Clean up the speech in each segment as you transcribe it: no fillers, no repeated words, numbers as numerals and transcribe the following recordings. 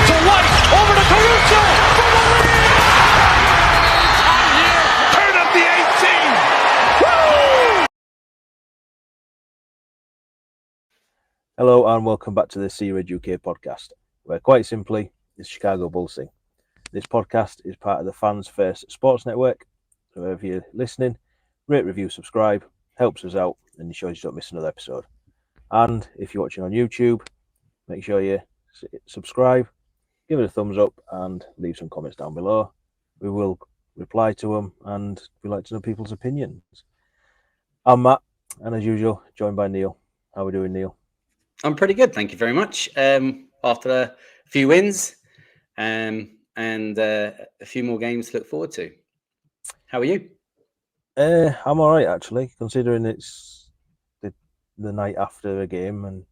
to White, over to Caruso for the lead! Time here, turn up the 18! Woo! Hello and welcome back to the Sea Red UK podcast, where quite simply, it's Chicago Bulls thing. This podcast is part of the Fans First Sports Network, so if you're listening, rate, review, subscribe, helps us out and ensures you don't miss another episode. And if you're watching on YouTube, make sure you subscribe, give it a thumbs up and leave some comments down below. We will reply to them and we like to know people's opinions. I'm Matt, and as usual, joined by Neill. How are we doing, Neill? I'm pretty good, thank you very much. After a few wins and a few more games to look forward to. How are you? I'm all right, actually, considering it's the night after a game and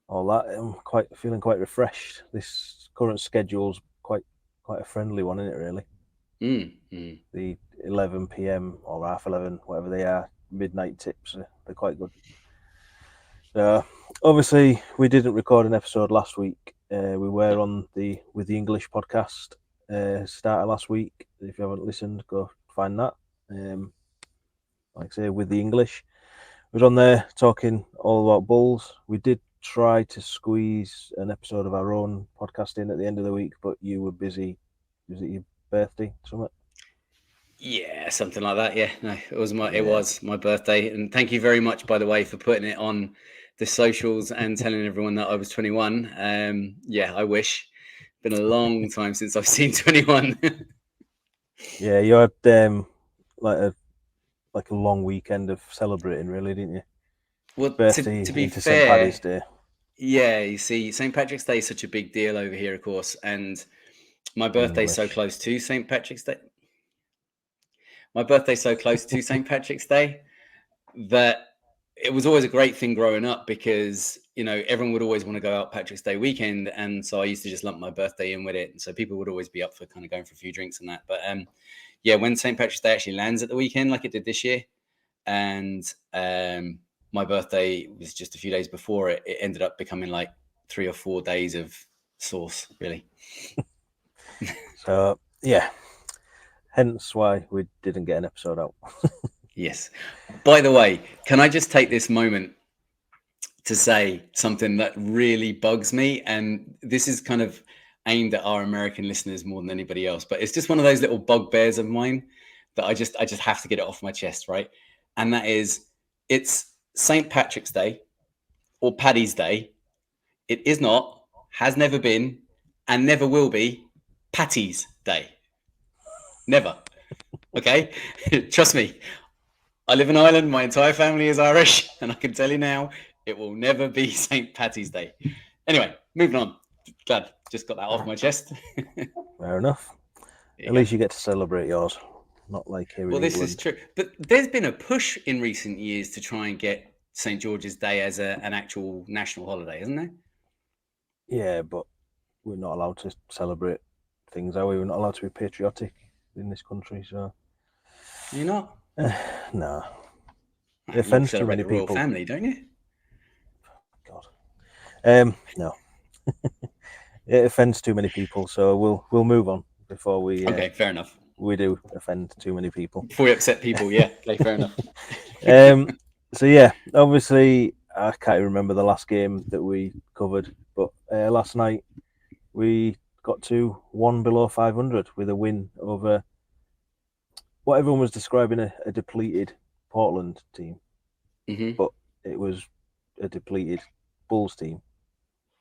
all that. I'm feeling quite refreshed. This current schedule's quite a friendly one, isn't it, really? The 11 p.m. or half 11, whatever they are, midnight tips, they're quite good. Obviously, we didn't record an episode last week. We were on with the English podcast starter last week. If you haven't listened, go find that. Like I say, with the English, I was on there talking all about Bulls. We did try to squeeze an episode of our own podcast in at the end of the week, but you were busy. Was it your birthday? Something? Yeah, something like that. Yeah, no, it was my birthday, and thank you very much, by the way, for putting it on the socials and telling everyone that I was 21. Yeah, I wish. Been a long time since I've seen 21. Yeah, you had like a long weekend of celebrating, really, didn't you? Well, birthday to be into fair, St. Paddy's Day. Yeah, you see, St. Patrick's Day is such a big deal over here, of course, and my birthday's so close to St. Patrick's Day. My birthday's so close to St. Patrick's Day that it was always a great thing growing up because, everyone would always want to go out Patrick's Day weekend. And so I used to just lump my birthday in with it. And so people would always be up for kind of going for a few drinks and that. But yeah, when St. Patrick's Day actually lands at the weekend, like it did this year, and my birthday was just a few days before it ended up becoming like 3 or 4 days of sauce, really. So, yeah. Hence why we didn't get an episode out. Yes. By the way, can I just take this moment to say something that really bugs me? And this is kind of aimed at our American listeners more than anybody else, but it's just one of those little bugbears of mine that I just have to get it off my chest, right? And that is, it's St. Patrick's Day or Paddy's Day. It is not, has never been, and never will be Patty's Day. Never. Okay? Trust me. I live in Ireland. My entire family is Irish. And I can tell you now, it will never be St. Patty's Day. Anyway, moving on. Glad just got that off my chest. Fair enough. At least you get to celebrate yours. Not like here in England. This is true. But there's been a push in recent years to try and get St. George's Day as an actual national holiday, isn't there? Yeah, but we're not allowed to celebrate things, are we? We're not allowed to be patriotic in this country, so... You're not? No. It offends too many people. Royal family, don't you? God. No. It offends too many people, so we'll move on before we... Okay, fair enough. We do offend too many people. Before we upset people, yeah. Okay, fair enough. So, yeah, obviously, I can't remember the last game that we covered, but last night we got to 1 below 500 with a win over what everyone was describing a depleted Portland team. Mm-hmm. But it was a depleted Bulls team,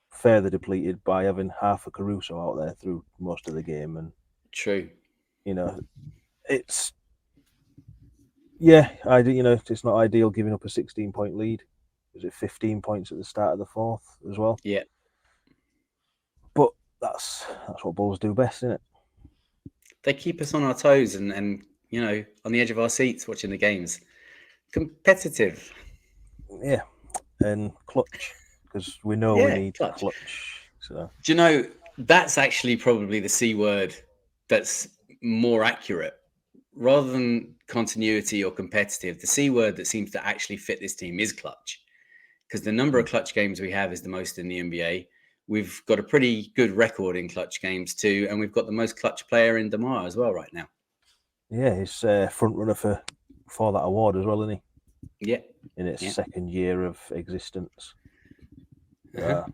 further depleted by having half a Caruso out there through most of the game. And true. It's... Yeah, it's not ideal giving up a 16-point lead. Was it 15 points at the start of the fourth as well? Yeah. But that's what Bulls do best, isn't it? They keep us on our toes and on the edge of our seats watching the games. Competitive. Yeah, and clutch, because we know we need clutch. So. Do you know, that's actually probably the C word that's more accurate. Rather than continuity or competitive, the C word that seems to actually fit this team is clutch. Because the number of clutch games we have is the most in the NBA. we've got a pretty good record in clutch games too, and we've got the most clutch player in Demar as well right now. Yeah, he's front runner for that award as well, isn't he? Yeah, in its yeah. second year of existence. Uh-huh.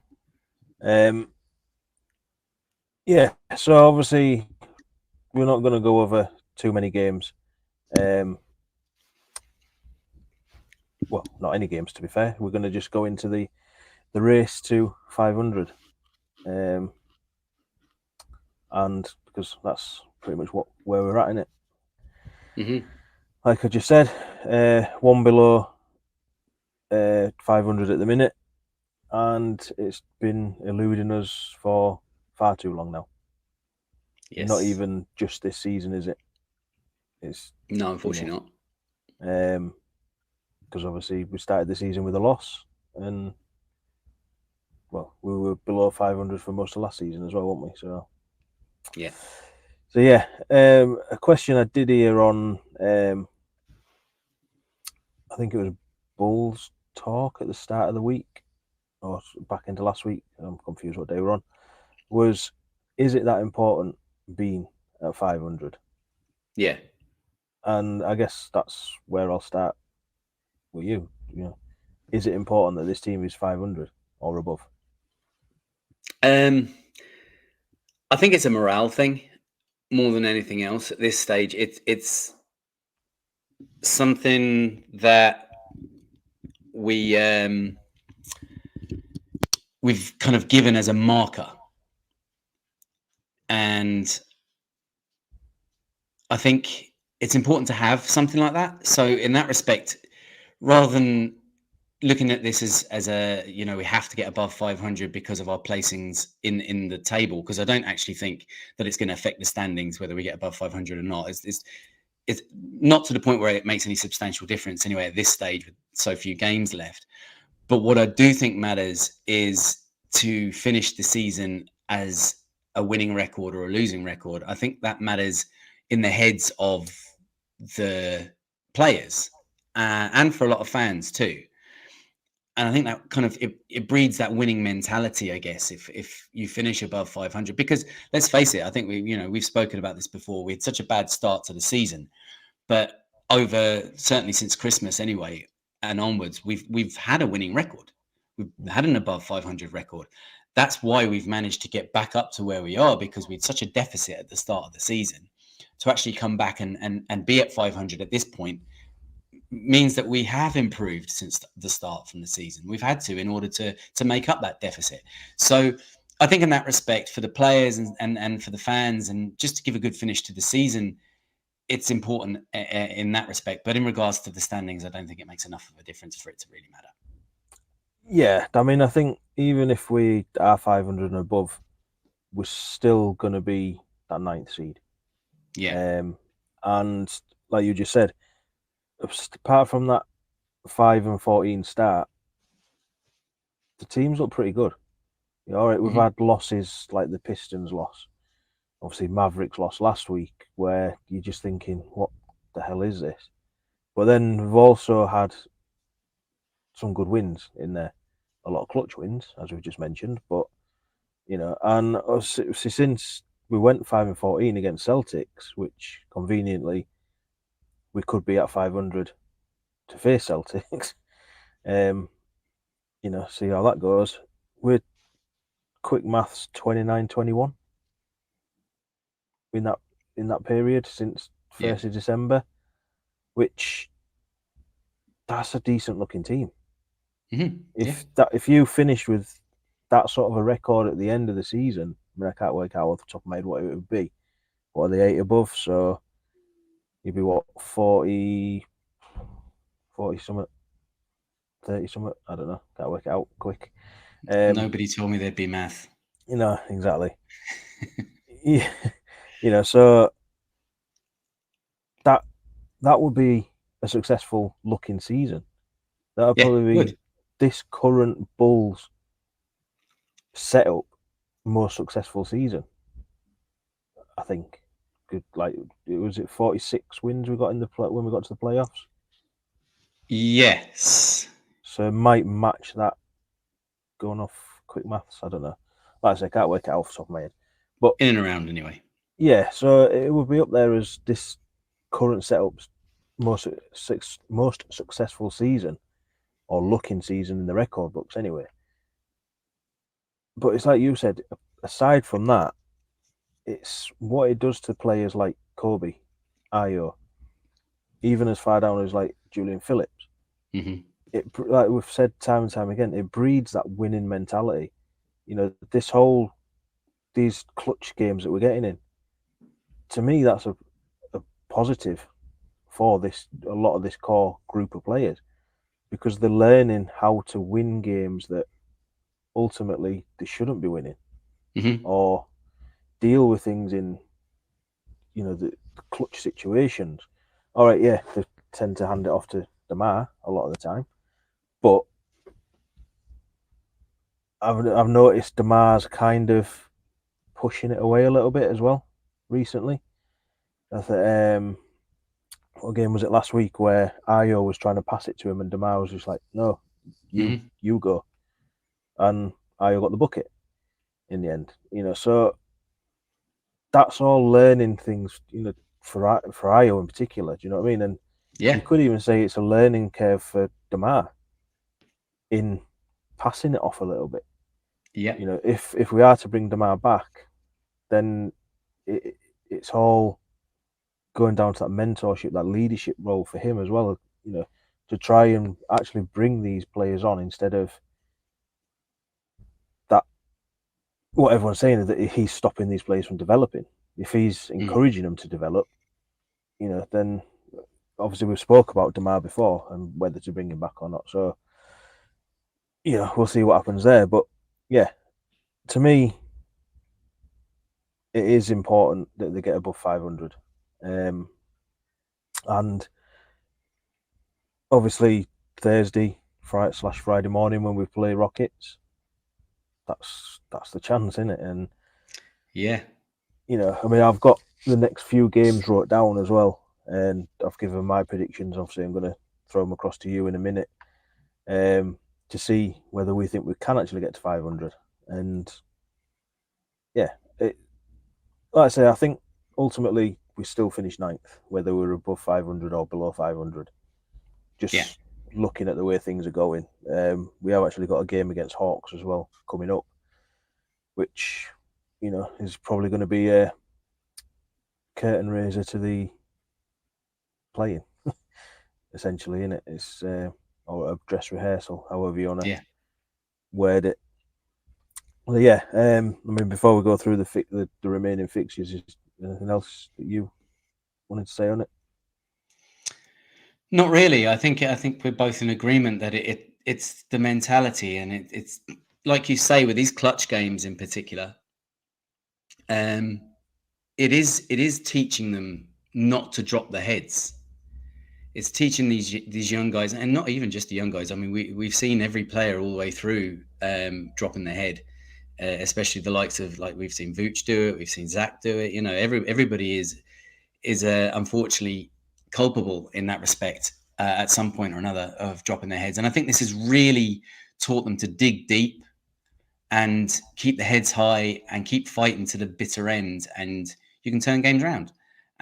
Yeah, so obviously we're not going to go over too many games. Well, not any games, to be fair. We're going to just go into the race to 500. And because that's pretty much where we're at in it. Mm-hmm. Like I just said, one below 500 at the minute, and it's been eluding us for far too long now. Yes. Not even just this season, is it? It's no, unfortunately not. Because obviously we started the season with a loss, and well, we were below 500 for most of last season as well, weren't we? So Yeah. A question I did hear on, I think it was Bulls Talk at the start of the week, or back into last week. I'm confused what day we're on. Was, is it that important being at 500? Yeah. And I guess that's where I'll start with you. You know, is it important that this team is 500 or above? I think it's a morale thing more than anything else at this stage. It's something that we've kind of given as a marker, and I think it's important to have something like that. So in that respect, rather than looking at this as a, you know, we have to get above 500 because of our placings in the table, because I don't actually think that it's going to affect the standings whether we get above 500 or not. It's not to the point where it makes any substantial difference anyway at this stage with so few games left. But what I do think matters is to finish the season as a winning record or a losing record. I think that matters in the heads of the players and for a lot of fans too. And I think that kind of it breeds that winning mentality, I guess, if you finish above 500. Because let's face it, I think we've spoken about this before. We had such a bad start to the season, but over certainly since Christmas anyway and onwards, we've had a winning record. We've had an above 500 record. That's why we've managed to get back up to where we are, because we had such a deficit at the start of the season. To actually come back and be at 500 at this point means that we have improved since the start from the season. We've had to in order to make up that deficit. So I think in that respect, for the players and for the fans, and just to give a good finish to the season, it's important in that respect. But in regards to the standings, I don't think it makes enough of a difference for it to really matter. Yeah, I mean, I think even if we are 500 and above, we're still going to be that 9th seed. Yeah. And like you just said, apart from that 5-14 start, the teams look pretty good. All right, we've had losses like the Pistons loss. Obviously, Mavericks lost last week, where you're just thinking, what the hell is this? But then we've also had some good wins in there. A lot of clutch wins, as we've just mentioned. But, and since we went 5-14 against Celtics, which conveniently we could be at 500 to face Celtics, see how that goes. We're quick maths 29-21 in that period since 1st of December, which that's a decent looking team. If you finish with that sort of a record at the end of the season, I mean, I can't work out off the top of my head what it would be. What are the 8 above? So you'd be what, 40 something, 30 something? I don't know. Can't work it out quick. Nobody told me there'd be math. Exactly. Yeah, so that would be a successful looking season. That would probably be this current Bulls setup most successful season, I think. Good, like, was it 46 wins we got in when we got to the playoffs? Yes. So it might match that, going off quick maths. I don't know. Like I say, I can't work it out off the top of my head. But in and around anyway. yeah, so it would be up there as this current setup's most successful season, or looking season in the record books anyway. But it's like you said, aside from that, it's what it does to players like Kobe, Ayo, even as far down as like Julian Phillips. Mm-hmm. It, like we've said time and time again, it breeds that winning mentality. You know, these clutch games that we're getting in. To me, that's a positive for a lot of this core group of players, because they're learning how to win games that ultimately they shouldn't be winning, Mm-hmm. or deal with things in, you know, the clutch situations. All right, yeah, they tend to hand it off to Damar a lot of the time, but I've noticed Damar's kind of pushing it away a little bit as well recently. I thought, what game was it last week where Ayo was trying to pass it to him and Damar was just like, no, you go, and Ayo got the bucket in the end. You know, so that's all learning things. You know, for Ayo in particular. Do you know what I mean? And Yeah. you could even say it's a learning curve for Damar in passing it off a little bit. Yeah. You know, if we are to bring Damar back, then it's all going down to that mentorship, that leadership role for him as well. You know, to try and actually bring these players on instead of that. What everyone's saying is that he's stopping these players from developing. If he's encouraging them to develop, you know, then obviously we've spoke about Damar before and whether to bring him back or not. So, you know, we'll see what happens there. But yeah, to me, it is important that they get above 500. And obviously Thursday, Friday morning when we play Rockets, that's the chance, isn't it? And Yeah. you know, I mean, I've got the next few games wrote down as well, and I've given my predictions. Obviously, I'm going to throw them across to you in a minute, to see whether we think we can actually get to 500. And yeah, like I say, I think ultimately we still finish ninth, whether we're above 500 or below 500. Just looking at the way things are going, we have actually got a game against Hawks as well coming up, which, you know, is probably going to be a curtain raiser to the playing, essentially, in it. It's or a dress rehearsal, however you want to word it. Well, yeah. I mean, before we go through the remaining fixtures, is anything else that you wanted to say on it? Not really. I think we're both in agreement that it's the mentality, and it's like you say with these clutch games in particular. It is teaching them not to drop their heads. It's teaching these young guys, and not even just the young guys. I mean, we've seen every player all the way through dropping their head, especially the likes of, like, we've seen Vooch do it, we've seen Zach do it. You know, everybody is unfortunately culpable in that respect at some point or another of dropping their heads. And I think this has really taught them to dig deep and keep the heads high and keep fighting to the bitter end, and you can turn games around.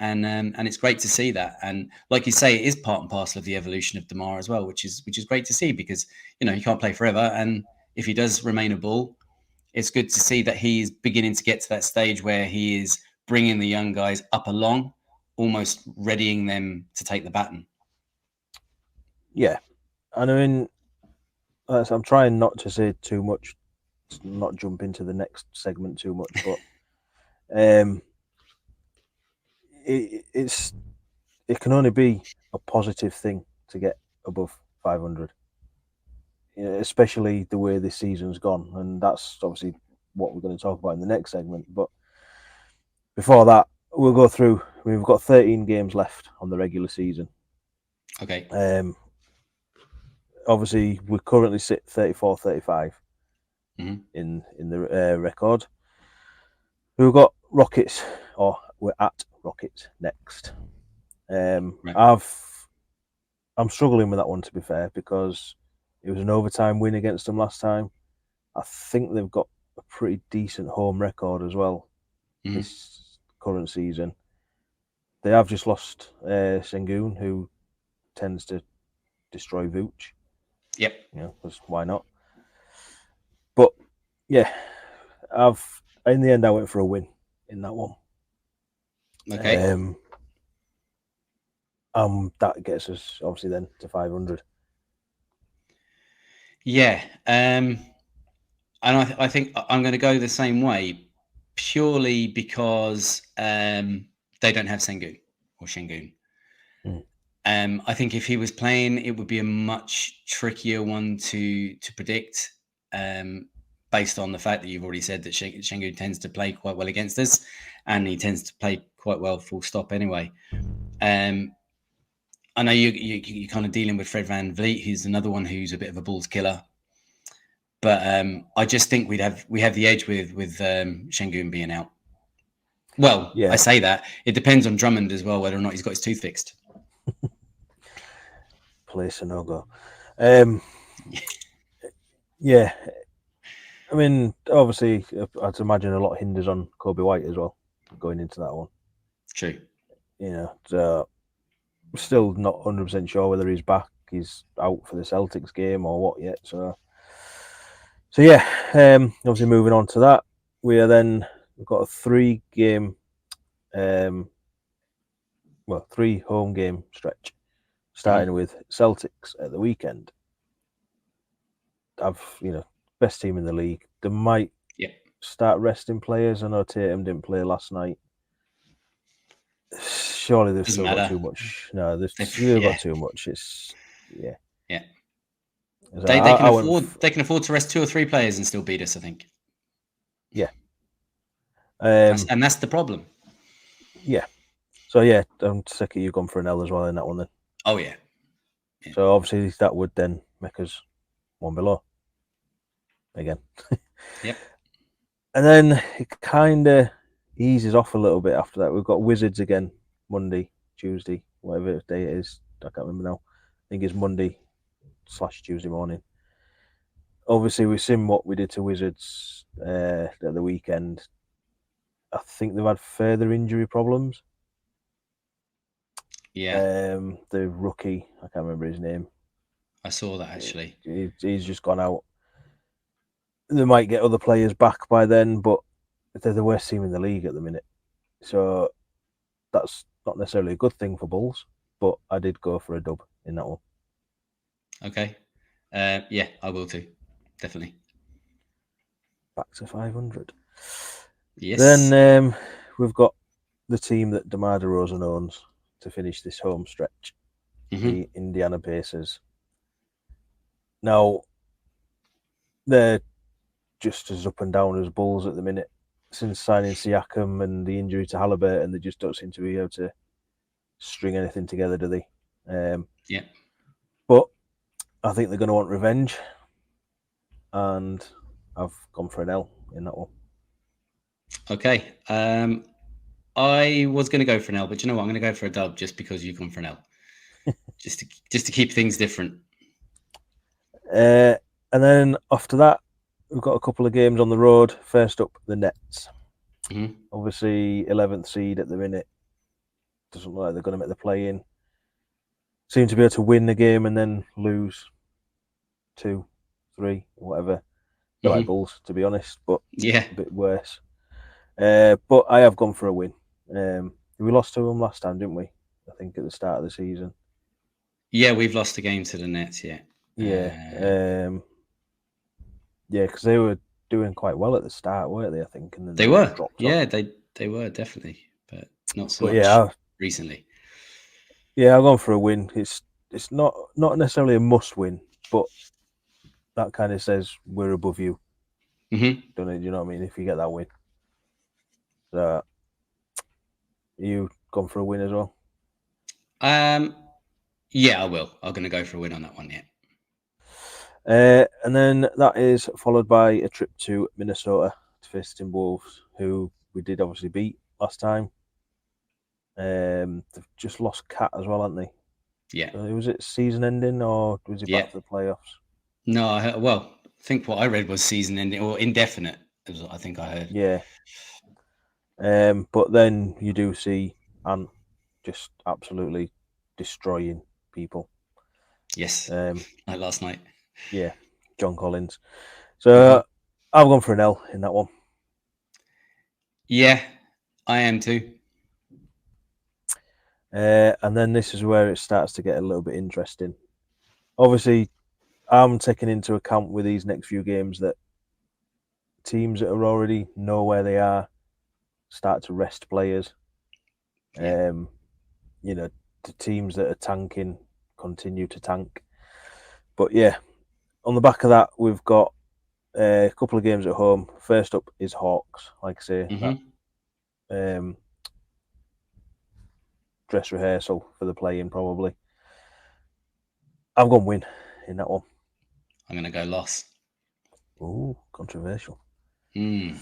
And it's great to see that. And like you say, it is part and parcel of the evolution of Damar as well, which is great to see, because, you know, he can't play forever. And if he does remain a Bull, it's good to see that he's beginning to get to that stage where he is bringing the young guys up along, almost readying them to take the baton. Yeah, and I mean, I'm trying not to say too much, not jump into the next segment too much, but it can only be a positive thing to get above 500, you know, especially the way this season's gone, and that's obviously what we're going to talk about in the next segment. But before that, we'll go through. We've got 13 games left on the regular season. Okay. Obviously, we currently sit 34-35 in the record. We've got Rockets, or we're at Rockets next. Right. I'm struggling with that one, to be fair, because it was an overtime win against them last time. I think they've got a pretty decent home record as well Mhm. this current season. They have just lost Sengun, who tends to destroy Vooch. Yep. Because why not? But yeah, in the end I went for a win in that one. Okay. That gets us obviously then to 500. Yeah. And I think I'm going to go the same way, purely because they don't have Sengun or Shengun. I think if he was playing, it would be a much trickier one to predict, based on the fact that you've already said that Shengun tends to play quite well against us, and he tends to play quite well full stop anyway. I know you're kind of dealing with Fred Van Vliet, who's another one who's a bit of a balls killer. But I just think we have the edge with Shengun being out. Well, Yeah. I say that it depends on Drummond as well, whether or not he's got his tooth fixed. Place a no go. Yeah. I mean, obviously, I'd imagine a lot hinders on Kobe White as well going into that one. True. So still not 100% sure whether he's back. He's out for the Celtics game or what yet. So yeah. Obviously, moving on to that, we've got a 3 home game stretch, starting with Celtics at the weekend. Best team in the league. They might start resting players. I know Tatum didn't play last night. Surely they've still got too much. No, they've still got too much. It's yeah. So they can afford to rest 2 or 3 players and still beat us, I think. Yeah. And that's the problem. Yeah. So yeah, I'm sick of you going for an L as well in that one then. Oh yeah. So obviously that would then make us one below again. Yep. And then it kind of eases off a little bit after that. We've got Wizards again Monday, Tuesday, whatever day it is. I can't remember now. I think it's Monday/Tuesday morning. Obviously, we've seen what we did to Wizards at the weekend. I think they've had further injury problems. Yeah. The rookie, I can't remember his name. I saw that actually. He's just gone out. They might get other players back by then, but they're the worst team in the league at the minute. So that's not necessarily a good thing for Bulls, but I did go for a dub in that one. Okay. Yeah, I will too. Definitely. Back to 500. Yes. Then we've got the team that DeMar DeRozan owns to finish this home stretch, the Indiana Pacers. Now, they're just as up and down as Bulls at the minute. Since signing Siakam and the injury to Halliburton, they just don't seem to be able to string anything together, do they? Yeah. But I think they're going to want revenge, and I've gone for an L in that one. Okay. I was going to go for an L, but you know what? I'm going to go for a dub just because you've gone for an L. just to keep things different. And then after that, we've got a couple of games on the road. First up, the Nets. Obviously, 11th seed at the minute. Doesn't look like they're going to make the play-in. Seem to be able to win the game and then lose 2, 3, whatever. They're like Bulls, to be honest, but yeah, a bit worse. But I have gone for a win. We lost to them last time, didn't we? I think at the start of the season. Yeah, we've lost a game to the Nets, yeah. Yeah. Yeah, because they were doing quite well at the start, weren't they? I think, and then they were. Dropped yeah, off. they were definitely, but not so but much recently. Yeah, I've gone for a win. It's not necessarily a must win, but that kind of says we're above you. Don't it? Do you know what I mean? If you get that win, you gone for a win as well? Yeah, I will. I'm going to go for a win on that one, yeah. And then that is followed by a trip to Minnesota to face Timberwolves, who we did obviously beat last time. They've just lost Cat as well, haven't they? Yeah. Was it season ending or was he back for the playoffs? No, I think what I read was season ending or indefinite I think I heard. Yeah. But then you do see Ant just absolutely destroying people. Yes, like last night. Yeah, John Collins. So I've gone for an L in that one. Yeah, I am too. And then this is where it starts to get a little bit interesting. Obviously, I'm taking into account with these next few games that teams that are already know where they are start to rest players. Yeah. You know, the teams that are tanking continue to tank. But yeah, on the back of that, we've got a couple of games at home. First up is Hawks, like I say, that dress rehearsal for the play-in probably. I've gone win in that one. I'm going to go loss. Ooh, controversial. Mm.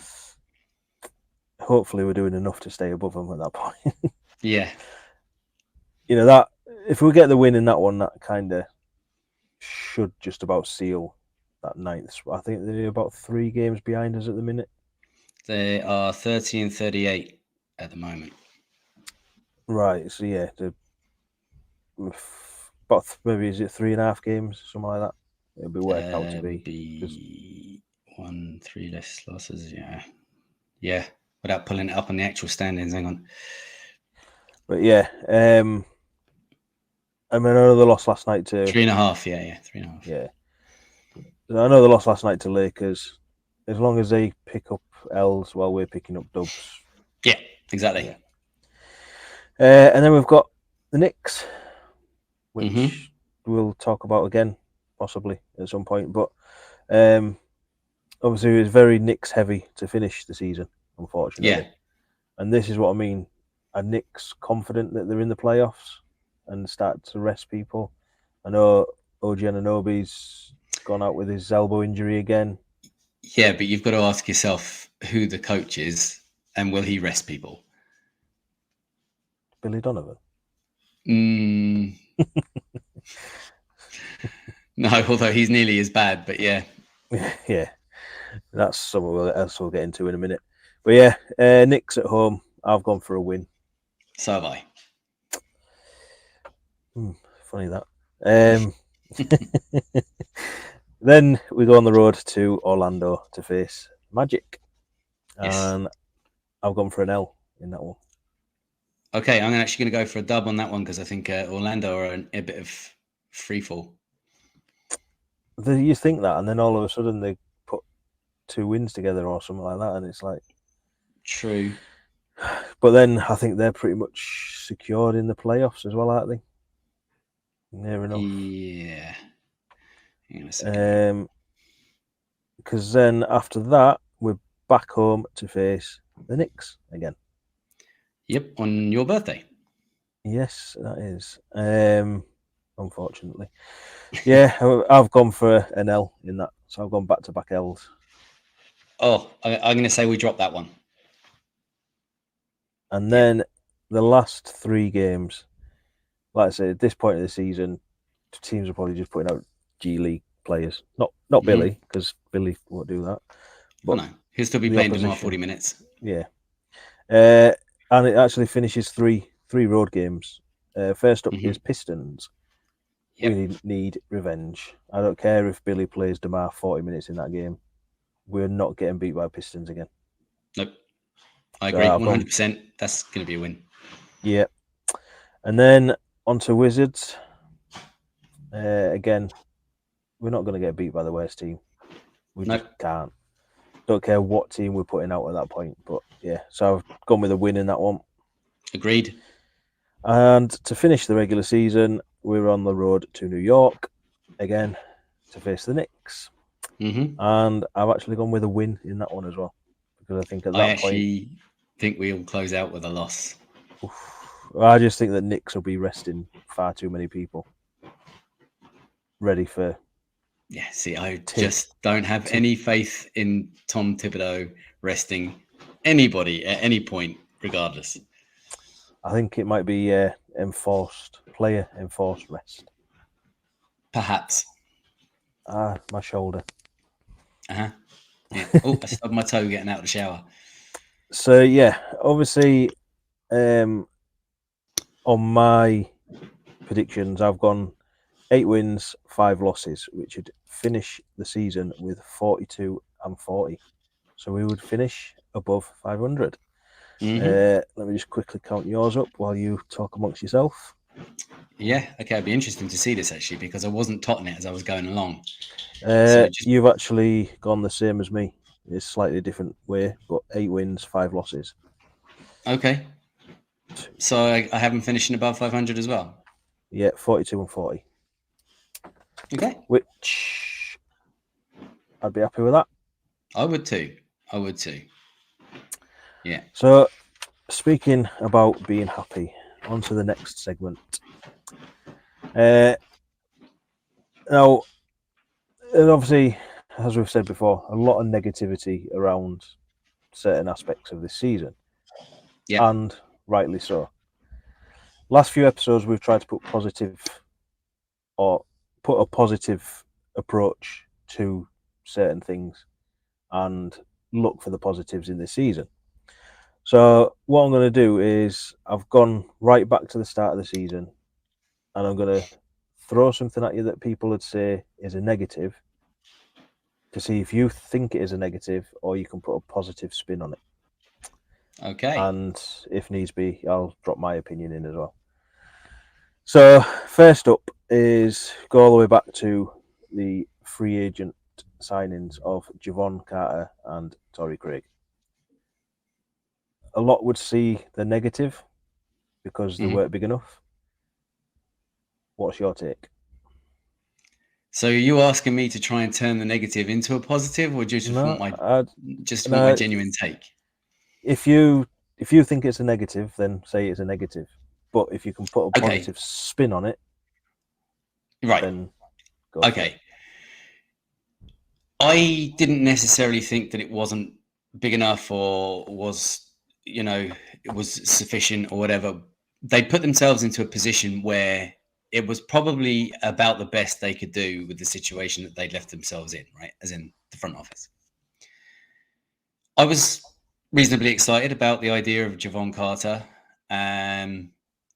Hopefully we're doing enough to stay above them at that point. Yeah. You know, that if we get the win in that one, that kind of should just about seal that ninth spot. I think they're about 3 games behind us at the minute. They are 30 and 38 at the moment. Right, so yeah, about maybe is it 3.5 games, something like that. It'll be worked out to be 3 less losses. Yeah. Without pulling it up on the actual standings. Hang on. But yeah, I mean, I know they lost last night to 3.5. Yeah, 3.5. Yeah, I know they lost last night to Lakers. As long as they pick up L's while we're picking up dubs. Yeah, exactly. Yeah. And then we've got the Knicks, which we'll talk about again, possibly at some point. But obviously, it was very Knicks heavy to finish the season, unfortunately. Yeah. And this is what I mean. Are Knicks confident that they're in the playoffs and start to rest people? I know OG Anunoby's gone out with his elbow injury again. Yeah, but you've got to ask yourself who the coach is and will he rest people? Billy Donovan. No, although he's nearly as bad, but yeah. Yeah, that's something else we'll get into in a minute. But yeah, Knicks at home. I've gone for a win. So have I. Funny that. Then we go on the road to Orlando to face Magic. Yes. And I've gone for an L in that one. Okay, I'm actually going to go for a dub on that one because I think Orlando are a bit of free fall. You think that, and then all of a sudden they put 2 wins together or something like that, and it's like... True. But then I think they're pretty much secured in the playoffs as well, aren't they? Near enough. Yeah. Hang on a second. Because then after that, we're back home to face the Knicks again. Yep, on your birthday. Yes, that is. Unfortunately. Yeah, I've gone for an L in that. So I've gone back-to-back L's. Oh, I'm going to say we dropped that one. And then the last 3 games, like I said, at this point of the season, teams are probably just putting out G League players. Not Billy, because Billy won't do that. But no, he'll still be playing DeMar 40 minutes. Yeah. And it actually finishes 3 road games. First up is Pistons. Yep. We need revenge. I don't care if Billy plays DeMar 40 minutes in that game. We're not getting beat by Pistons again. Nope. I agree. 100%. That's going to be a win. Yeah. And then on to Wizards. Again, we're not going to get beat by the worst team. We just can't. Don't care what team we're putting out at that point. But yeah, so I've gone with a win in that one. Agreed. And to finish the regular season, we're on the road to New York again to face the Knicks. And I've actually gone with a win in that one as well. Because I think at that point... I think we'll close out with a loss. I just think that Knicks will be resting far too many people. Ready for... Yeah, see, I just don't have any faith in Tom Thibodeau resting anybody at any point, regardless. I think it might be player enforced rest. Perhaps. My shoulder. Yeah. Oh, I stubbed my toe getting out of the shower. So yeah, obviously, on my predictions, I've gone 8 wins, 5 losses, which would finish the season with 42 and 40. So we would finish above 500. Hmm. Let me just quickly count yours up while you talk amongst yourself. Yeah. Okay. It'd be interesting to see this actually because I wasn't totting it as I was going along. So just You've actually gone the same as me. It's slightly different way, but 8 wins, 5 losses. okay. So I haven't finished above 500 as well. Yeah, 42 and 40, Okay. which I'd be happy with that. I would too. I would too. Yeah. So, speaking about being happy, on to the next segment. Now, and obviously, as we've said before, a lot of negativity around certain aspects of this season, Yeah. and rightly so. Last few episodes, we've tried to put a positive approach to certain things and look for the positives in this season. So, what I'm going to do is I've gone right back to the start of the season, and I'm going to throw something at you that people would say is a negative to see if you think it is a negative or you can put a positive spin on it. Okay. And if needs be, I'll drop my opinion in as well. So, first up is go all the way back to the free agent signings of Javon Carter and Torrey Craig. A lot would see the negative because they weren't big enough. What's your take? So are you asking me to try and turn the negative into a positive, or just want No, my I'd, just want my no. genuine take? If you think it's a negative, then say it's a negative. But if you can put a Okay. positive spin on it, Right. then go for it. Okay. I didn't necessarily think that it wasn't big enough or was, it was sufficient or whatever. They put themselves into a position where it was probably about the best they could do with the situation that they'd left themselves in, right? As in the front office. I was reasonably excited about the idea of Javon Carter.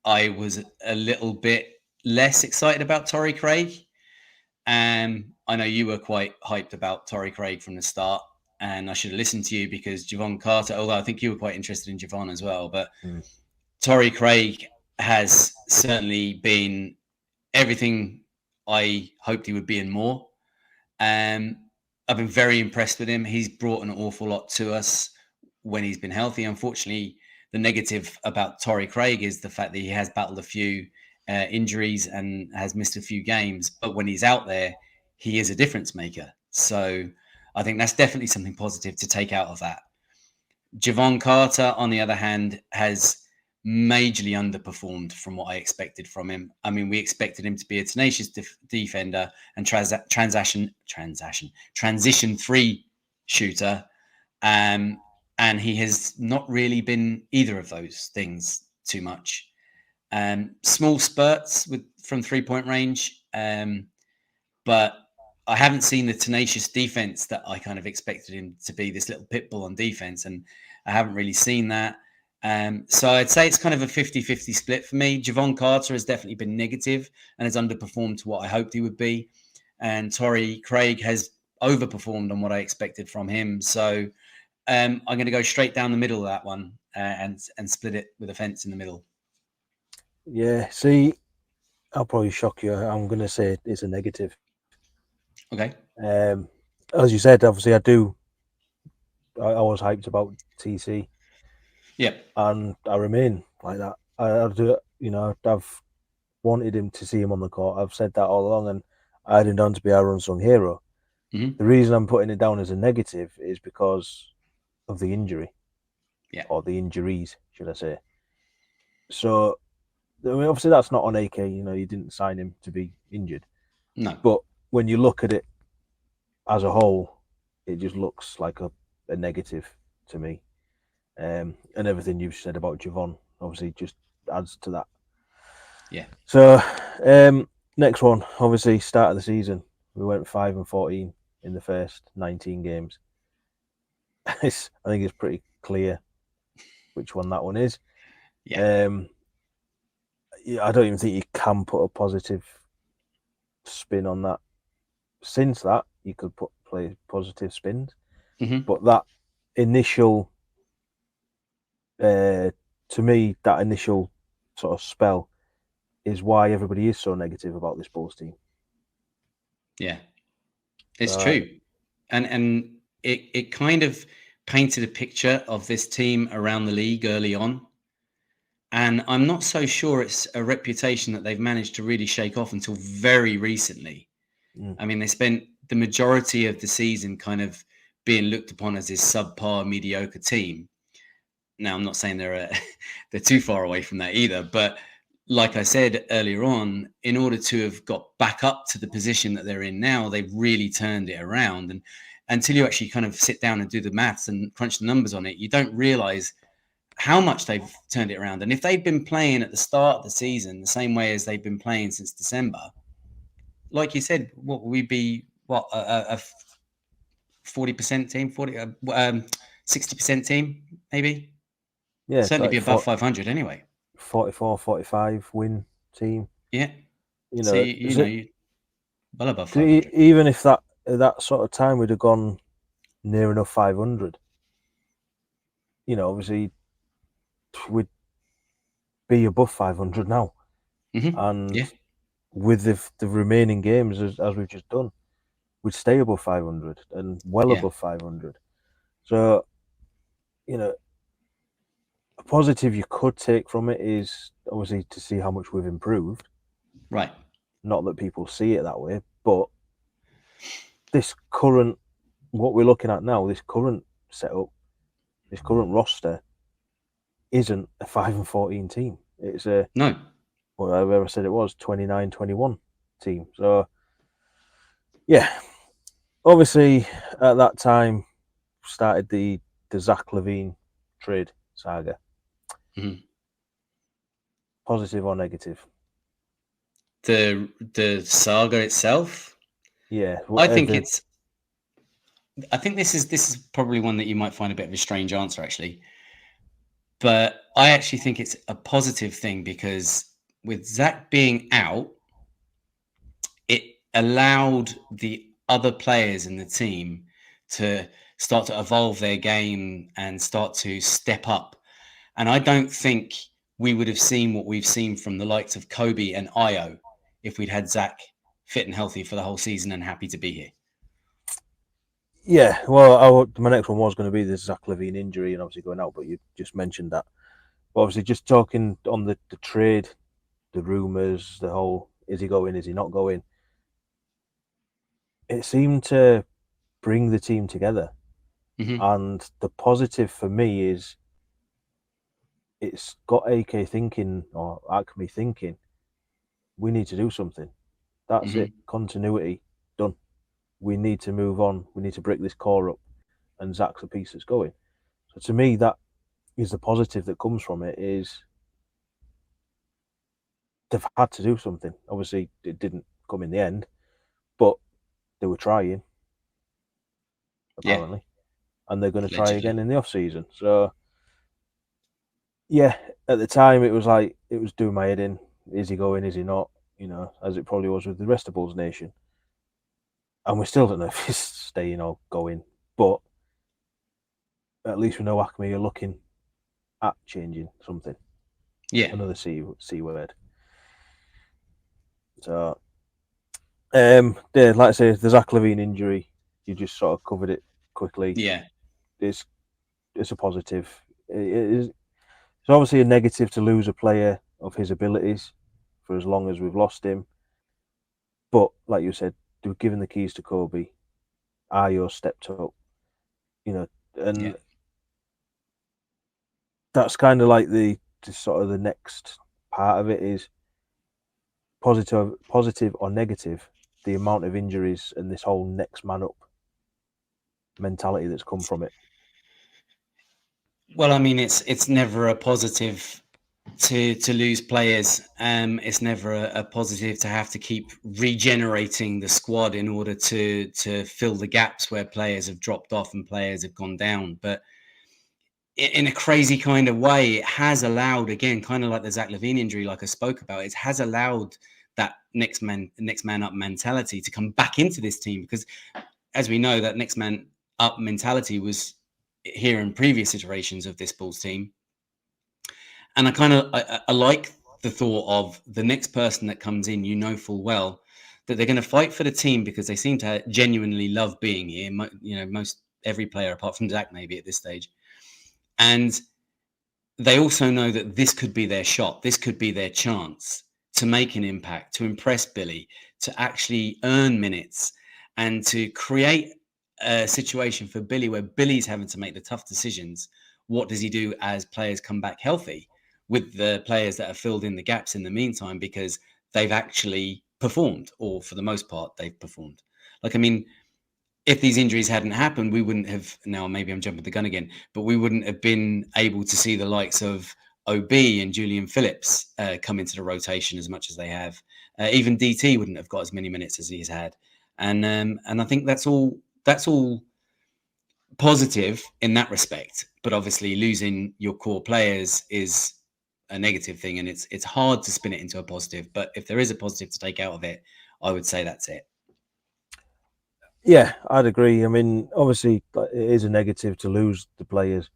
I was a little bit less excited about Torrey Craig. I know you were quite hyped about Torrey Craig from the start, and I should have listened to you because Javon Carter, although I think you were quite interested in Javon as well, but Torrey Craig has certainly been everything I hoped he would be and more. I've been very impressed with him. He's brought an awful lot to us when he's been healthy. Unfortunately, the negative about Torrey Craig is the fact that he has battled a few injuries and has missed a few games. But when he's out there, he is a difference maker. So I think that's definitely something positive to take out of that. Javon Carter, on the other hand, has majorly underperformed from what I expected from him. I mean, we expected him to be a tenacious defender and transition three shooter, and he has not really been either of those things too much. Small spurts from 3-point range, but I haven't seen the tenacious defense that I kind of expected him to be, this little pit bull on defense, and I haven't really seen that. So I'd say it's kind of a 50-50 split for me. Javon Carter has definitely been negative and has underperformed to what I hoped he would be. And Torrey Craig has overperformed on what I expected from him. So I'm going to go straight down the middle of that one and split it with a fence in the middle. Yeah, see, I'll probably shock you. I'm going to say it's a negative. Okay. As you said, obviously, I was hyped about TC. Yeah. And I remain like that. I do, I've wanted him to see him on the court. I've said that all along, and I had him down to be our unsung hero. Mm-hmm. The reason I'm putting it down as a negative is because of the injury, or the injuries, should I say? So, I mean, obviously, that's not on AK. You didn't sign him to be injured. No. But when you look at it as a whole, it just looks like a negative to me. And everything you've said about Javon obviously just adds to that. Yeah. So, next one, obviously, start of the season, we went 5-14 in the first 19 games. I think it's pretty clear which one that one is. Yeah. Yeah, I don't even think you can put a positive spin on that. Since that, you could play positive spins, but that initial, to me, that initial sort of spell is why everybody is so negative about this Bulls team. Yeah, it's true. And it kind of painted a picture of this team around the league early on. And I'm not so sure it's a reputation that they've managed to really shake off until very recently. I mean, they spent the majority of the season kind of being looked upon as this subpar, mediocre team. Now, I'm not saying they're too far away from that either, but like I said earlier on, in order to have got back up to the position that they're in now, they've really turned it around. And until you actually kind of sit down and do the maths and crunch the numbers on it, you don't realize how much they've turned it around. And if they'd been playing at the start of the season the same way as they've been playing since December, like you said, what would we be? What a 40% team, 60% team, maybe? Yeah, Certainly like be above 500 anyway. 44, 45 win team. Yeah. You So know, you well above 500. even if that at that sort of time we'd have gone near enough 500, you know, obviously we'd be above 500 now. And Yeah. with the remaining games, as we've just done, we'd stay above 500 and well Yeah. above 500. So, you know, a positive you could take from it is obviously to see how much we've improved. Right. Not that people see it that way, but this current, what we're looking at now, this current setup, this current roster, isn't a 5-14 team. It's a, No. whatever I said it was, 29-21 team. So, yeah, obviously at that time started the Zach Levine trade saga. Positive or negative? The saga itself, Yeah, I think this is probably one that you might find a bit of a strange answer, actually. But I actually think it's a positive thing because with Zach being out, it allowed the other players in the team to start to evolve their game and start to step up. And I don't think we would have seen what we've seen from the likes of Kobe and Io if we'd had Zach fit and healthy for the whole season and happy to be here. Yeah, well, my next one was going to be the Zach Levine injury and obviously going out, but you just mentioned that. But obviously, just talking on the trade, the rumours, the whole is he going, is he not going? It seemed to bring the team together. And the positive for me is it's got AK thinking or Acme thinking, we need to do something. That's it. Continuity, done. We need to move on. We need to break this core up. And Zach's the piece that's going. So to me, that is the positive that comes from it is they've had to do something. Obviously, it didn't come in the end, but they were trying, apparently. And they're going to try again in the off season. So yeah, at the time it was like it was doing my head in. Is he going? Is he not? You know, as it probably was with the rest of Bulls Nation. And we still don't know if he's staying or going, but at least we know Acme are looking at changing something. Yeah. Another C word. So, yeah, like I say, the Zach Levine injury, you just sort of covered it quickly. Yeah. It's a positive. It's obviously a negative to lose a player of his abilities for as long as we've lost him. But like you said, they've given the keys to Kobe. Ayo stepped up, you know, and that's kind of like the sort of the next part of it is positive or negative. The amount of injuries and this whole next man up mentality that's come from it. Well, I mean, it's never a positive to lose players. It's never a positive to have to keep regenerating the squad in order to fill the gaps where players have dropped off and players have gone down. But in a crazy kind of way, it has allowed, again, kind of like the Zach Levine injury, like I spoke about, it has allowed that next man up mentality to come back into this team, because as we know, that next man up mentality was here in previous iterations of this Bulls team. And I like the thought of the next person that comes in, you know full well that they're going to fight for the team because they seem to genuinely love being here. You know, most every player apart from Zach maybe at this stage. And they also know that this could be their shot. This could be their chance to make an impact, to impress Billy, to actually earn minutes, and to create a situation for Billy where Billy's having to make the tough decisions. What does he do as players come back healthy with the players that have filled in the gaps in the meantime because they've actually performed, or for the most part, they've performed? Like, I mean, if these injuries hadn't happened, we wouldn't have, now maybe I'm jumping the gun again, but we wouldn't have been able to see the likes of OB and Julian Phillips come into the rotation as much as they have. Even DT wouldn't have got as many minutes as he's had. And I think that's all positive in that respect. But obviously losing your core players is a negative thing, and it's hard to spin it into a positive. But if there is a positive to take out of it, I would say that's it. Yeah, I'd agree. I mean, obviously, it is a negative to lose the players,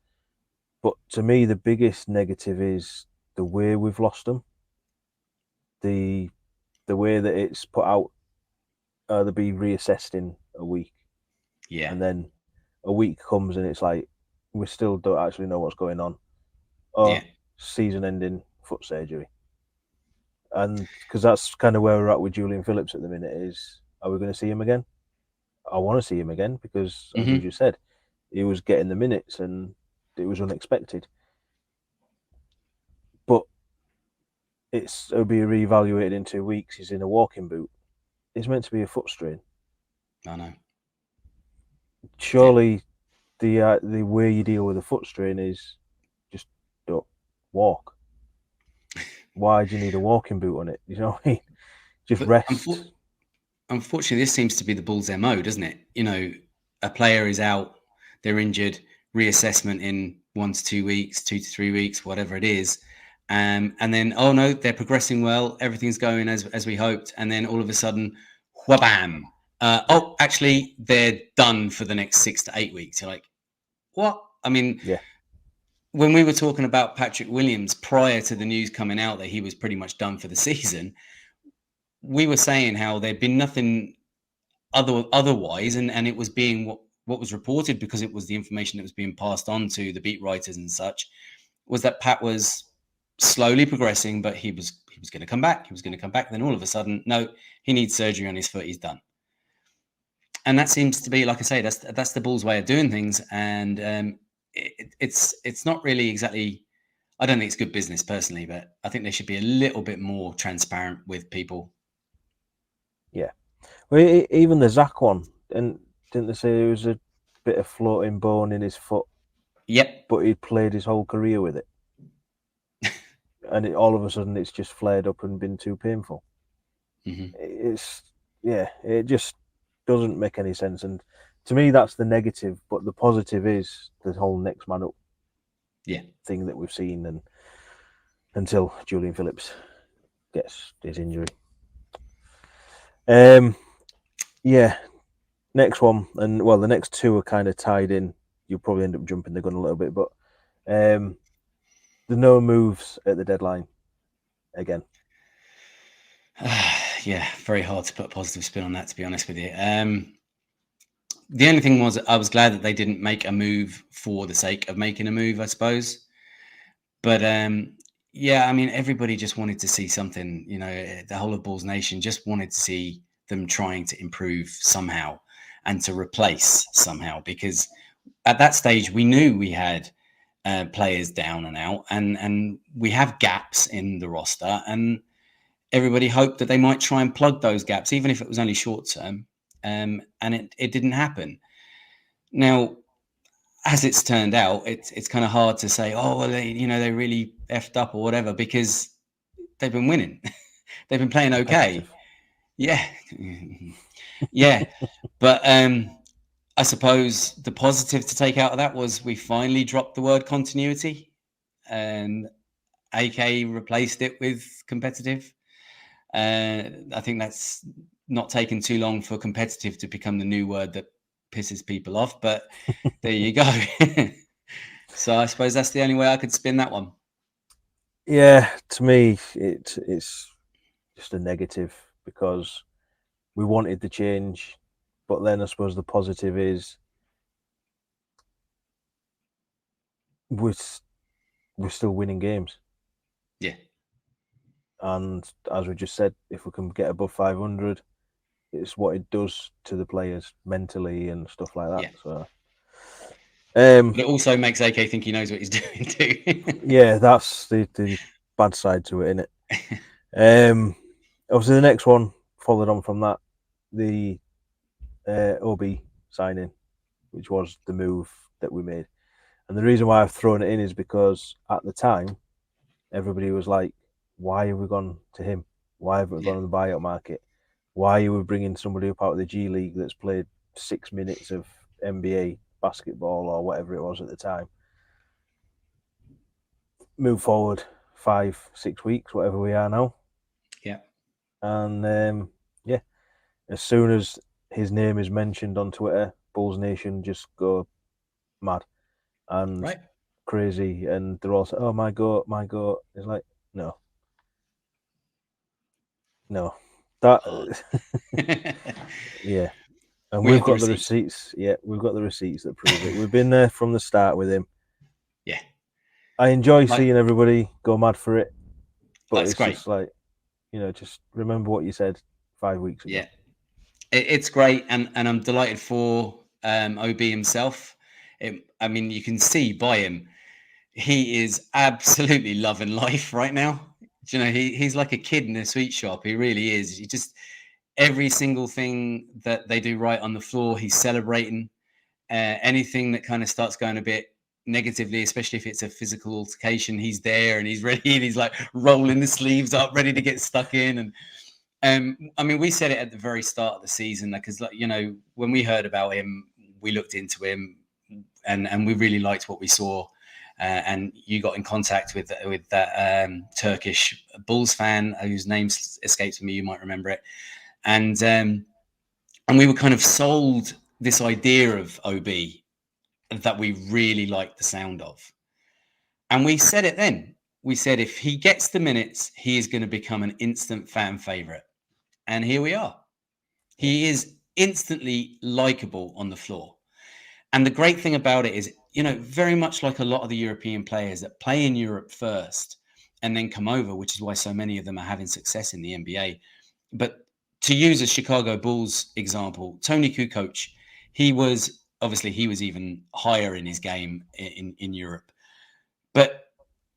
but to me, the biggest negative is the way we've lost them. The way that it's put out, they'll be reassessed in a week, Yeah, and then a week comes and it's like we still don't actually know what's going on. Or yeah, season-ending foot surgery, and because that's kind of where we're at with Julian Phillips at the minute. Is, are we going to see him again? I want to see him again because, as you just said, he was getting the minutes and it was unexpected. But it'll be reevaluated in 2 weeks. He's in a walking boot. It's meant to be a foot strain. I know. Surely, the way you deal with a foot strain is just don't walk. Why do you need a walking boot on it? You know what I mean? Just But rest. unfortunately, this seems to be the Bulls' MO, doesn't it? You know, a player is out, they're injured, reassessment in 1 to 2 weeks, 2 to 3 weeks, whatever it is. And then, oh no, they're progressing well, everything's going as we hoped. And then all of a sudden, whabam. Oh, actually, they're done for the next 6 to 8 weeks. You're like, what? I mean, Yeah. when we were talking about Patrick Williams prior to the news coming out that he was pretty much done for the season, we were saying how there'd been nothing otherwise, and it was being what was reported, because it was the information that was being passed on to the beat writers and such, was that Pat was slowly progressing, but he was going to come back. He was going to come back. Then all of a sudden, no, he needs surgery on his foot. He's done. And that seems to be, like I say, that's the Bulls' way of doing things, and it's not really exactly. I don't think it's good business personally, but I think they should be a little bit more transparent with people. Yeah. Well, even the Zach one, and didn't they say there was a bit of floating bone in his foot? Yep. But he played his whole career with it, and all of a sudden it's just flared up and been too painful. Mm-hmm. It just doesn't make any sense. And to me, that's the negative. But the positive is the whole next man up thing that we've seen, and until Julian Phillips gets his injury. Next one, and well, the next two are kind of tied in. You'll probably end up jumping the gun a little bit, but the no moves at the deadline again. Yeah, very hard to put a positive spin on that, to be honest with you. The only thing was, I was glad that they didn't make a move for the sake of making a move, I suppose. But yeah, I mean, everybody just wanted to see something. You know, the whole of Bulls Nation just wanted to see them trying to improve somehow and to replace somehow, because at that stage we knew we had players down and out, and we have gaps in the roster, and everybody hoped that they might try and plug those gaps, even if it was only short term. And it didn't happen. Now, as it's turned out, it's kind of hard to say, oh, well, they really effed up or whatever, because they've been winning. They've been playing okay. Yeah. Yeah. But I suppose the positive to take out of that was we finally dropped the word continuity, and AK replaced it with competitive. I think that's not taken too long for competitive to become the new word that pisses people off, but there you go. So I suppose that's the only way I could spin that one. Yeah, to me, it's just a negative, because we wanted the change, but then I suppose the positive is we're still winning games. Yeah. And as we just said, if we can get above 500, it's what it does to the players mentally and stuff like that. Yeah. So, but it also makes AK think he knows what he's doing too. Yeah, that's the bad side to it, isn't it? Obviously, the next one followed on from that, the OB signing, which was the move that we made. And the reason why I've thrown it in is because at the time, everybody was like, why have we gone to him? Why haven't we gone on the buyout market? Why are we bringing somebody up out of the G League that's played 6 minutes of NBA basketball or whatever it was at the time? Move forward 5-6 weeks, whatever we are now. Yeah. And yeah, as soon as his name is mentioned on Twitter, Bulls Nation just go mad and crazy, and they're all saying, "Oh, my goat, my goat." It's like, no, that, yeah. And we've got the receipts. Yeah, we've got the receipts that prove it. We've been there from the start with him. Yeah. I enjoy seeing everybody go mad for it, but it's great. just like, just remember what you said 5 weeks ago. Yeah, it's great, and I'm delighted for OB himself. I mean, you can see by him, he is absolutely loving life right now. Do you know, he's like a kid in a sweet shop. He really is. He just, every single thing that they do right on the floor, he's celebrating. Anything that kind of starts going a bit negatively, especially if it's a physical altercation, he's there and he's ready, and he's like rolling the sleeves up, ready to get stuck in. And I mean, we said it at the very start of the season, because, like, when we heard about him, we looked into him, and we really liked what we saw. And you got in contact with that Turkish Bulls fan whose name escapes me. You might remember it. And we were kind of sold this idea of OB that we really liked the sound of. And we said it then. We said, if he gets the minutes, he is going to become an instant fan favorite. And here we are. He is instantly likable on the floor. And the great thing about it is, very much like a lot of the European players that play in Europe first and then come over, which is why so many of them are having success in the NBA. But to use a Chicago Bulls example, Tony Kukoc, he was even higher in his game in Europe. But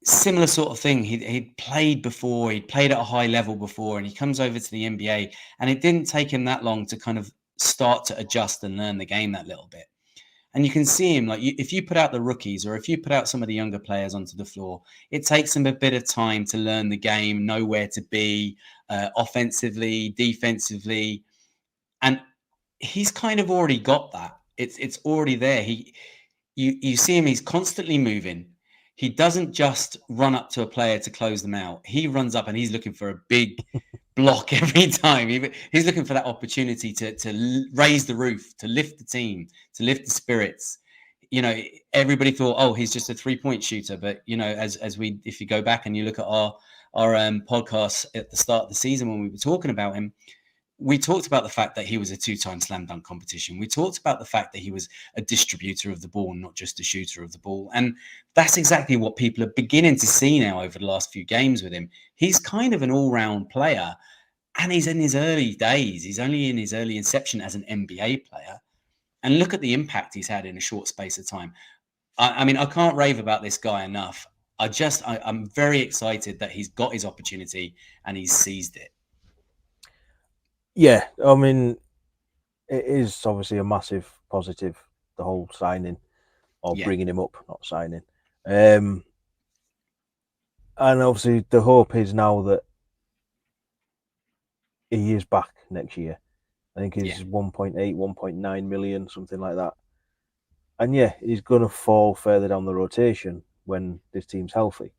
similar sort of thing. He'd played before, he'd played at a high level before, and he comes over to the NBA, and it didn't take him that long to kind of start to adjust and learn the game that little bit. And you can see him, like, if you put out the rookies, or if you put out some of the younger players onto the floor, it takes them a bit of time to learn the game, know where to be offensively, defensively. And he's kind of already got that. It's already there. You see him, he's constantly moving. He doesn't just run up to a player to close them out. He runs up and he's looking for a big block every time. He's looking for that opportunity to raise the roof, to lift the team, to lift the spirits. Everybody thought, oh, he's just a 3-point shooter. But, if you go back and you look at our podcast at the start of the season when we were talking about him, we talked about the fact that he was a 2-time slam dunk competition. We talked about the fact that he was a distributor of the ball, not just a shooter of the ball. And that's exactly what people are beginning to see now over the last few games with him. He's kind of an all-round player, and he's in his early days. He's only in his early inception as an NBA player. And look at the impact he's had in a short space of time. I mean, I can't rave about this guy enough. I'm very excited that he's got his opportunity and he's seized it. Yeah, I mean, it is obviously a massive positive, the whole signing. or Yeah. bringing him up, not signing. And obviously the hope is now that he is back next year. I think he's 1.8, 1.9 million, something like that. And yeah, he's going to fall further down the rotation when this team's healthy.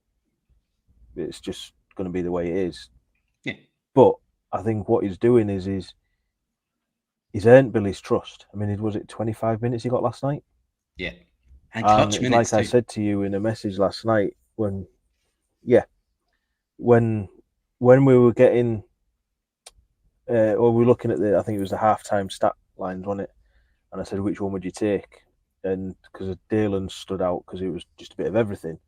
It's just going to be the way it is. Yeah. But I think what he's doing is he's earned Billy's trust. I mean, was it 25 minutes he got last night? Yeah. And And clutch it's minutes like I too. said to you in a message last night when we were getting, or we were looking at I think it was the halftime stat lines, wasn't it? And I said, which one would you take? And because Dalen stood out because it was just a bit of everything.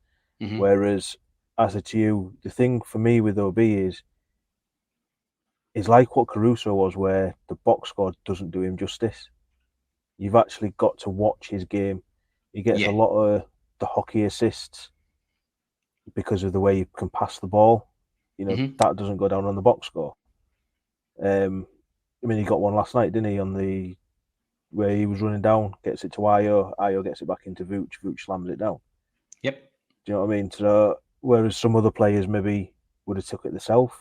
Mhm. Whereas I said to you, the thing for me with OB is like what Caruso was, where the box score doesn't do him justice. You've actually got to watch his game. He gets Yeah. a lot of the hockey assists because of the way he can pass the ball. Mhm. That doesn't go down on the box score. I mean, he got one last night, didn't he? On the where he was running down, gets it to Io gets it back into Vooch slams it down. Yep. Do you know what I mean? So whereas some other players maybe would have took it themselves,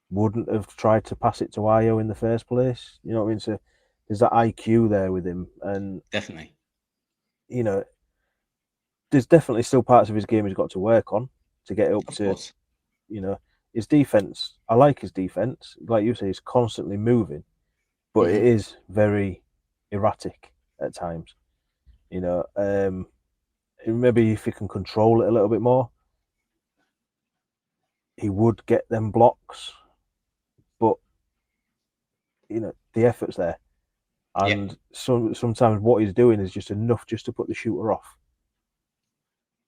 wouldn't have tried to pass it to Io in the first place. You know what I mean? So there's that IQ there with him, and Definitely. There's definitely still parts of his game he's got to work on to get up Of to, course. his defense. I like his defense. Like you say, he's constantly moving, but it Mhm. is very erratic at times. Maybe if he can control it a little bit more, he would get them blocks. But the effort's there, Yeah. and sometimes what he's doing is just enough just to put the shooter off,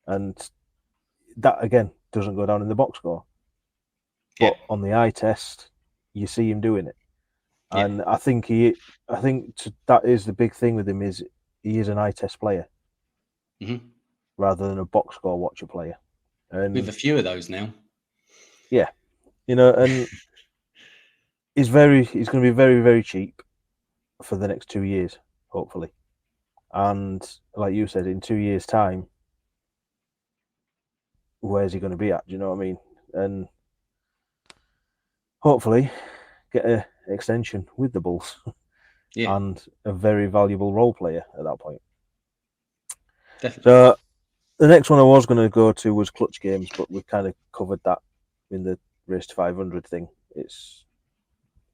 and that again doesn't go down in the box score. Yeah. But on the eye test, you see him doing it. Yeah. And I think that is the big thing with him is he is an eye test player Mhm. rather than a box score watcher player. With a And few of those now. yeah, and he's going to be very, very cheap for the next 2 years, hopefully. And like you said, in 2 years' time, where's he going to be at? Do you know what I mean? And hopefully get an extension with the Bulls Yeah. and a very valuable role player at that point. Definitely. So the next one I was going to go to was clutch games, but we've kind of covered that in the race to 500 thing. It's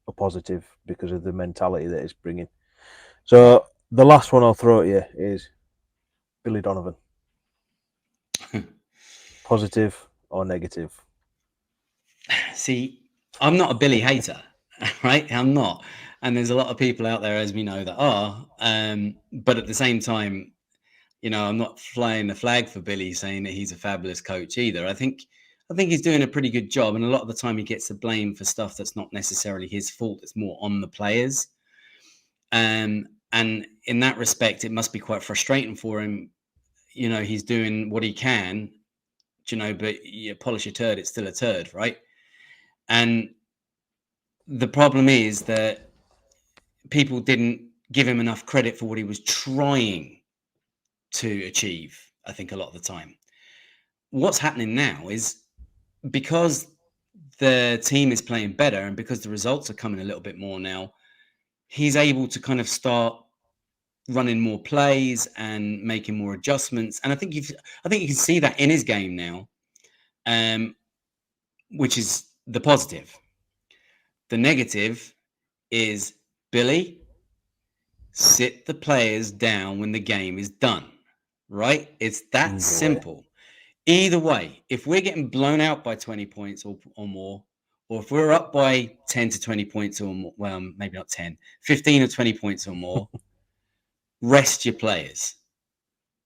a positive because of the mentality that it's bringing. So the last one I'll throw at you is Billy Donovan. Positive or negative? See, I'm not a Billy hater, right? I'm not. And there's a lot of people out there, as we know, that are. But at the same time, I'm not flying the flag for Billy, saying that he's a fabulous coach either. I think he's doing a pretty good job, and a lot of the time he gets the blame for stuff that's not necessarily his fault. It's more on the players. And in that respect, it must be quite frustrating for him. He's doing what he can, but you polish a turd, it's still a turd, right? And the problem is that people didn't give him enough credit for what he was trying to achieve, I think, a lot of the time. What's happening now is because the team is playing better and because the results are coming a little bit more now, he's able to kind of start running more plays and making more adjustments. And I think you can see that in his game now, which is the positive. The negative is Billy, sit the players down when the game is done, right? It's that Either way. simple. Either way, if we're getting blown out by 20 points or more, or if we're up by 10 to 20 points or more, well, maybe not 10, 15 or 20 points or more, rest your players.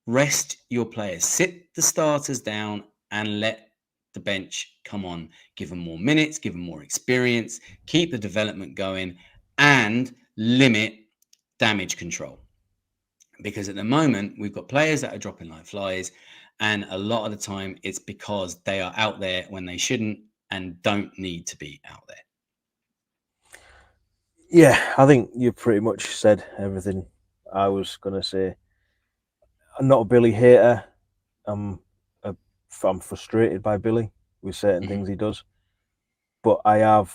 Rest your players. Sit the starters down and let the bench come on. Give them more minutes, give them more experience, keep the development going, and limit damage control. Because at the moment, we've got players that are dropping like flies, and a lot of the time it's because they are out there when they shouldn't and don't need to be out there. Yeah, I think you pretty much said everything I was going to say. I'm not a Billy hater. I'm I'm frustrated by Billy with certain things he does, but I have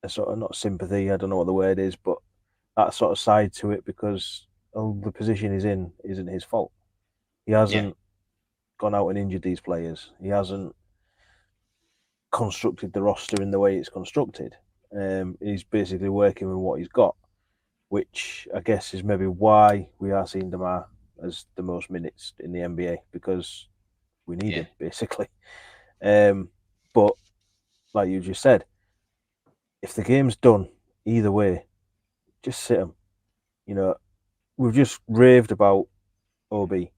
a sort of, not sympathy, I don't know what the word is, but that sort of side to it, because the position he's in isn't his fault. He hasn't gone out and injured these players. He hasn't constructed the roster in the way it's constructed. He's basically working with what he's got, which I guess is maybe why we are seeing DeMar as the most minutes in the NBA, because we need him, basically. But like you just said, if the game's done either way, just sit him. You know, we've just raved about OB.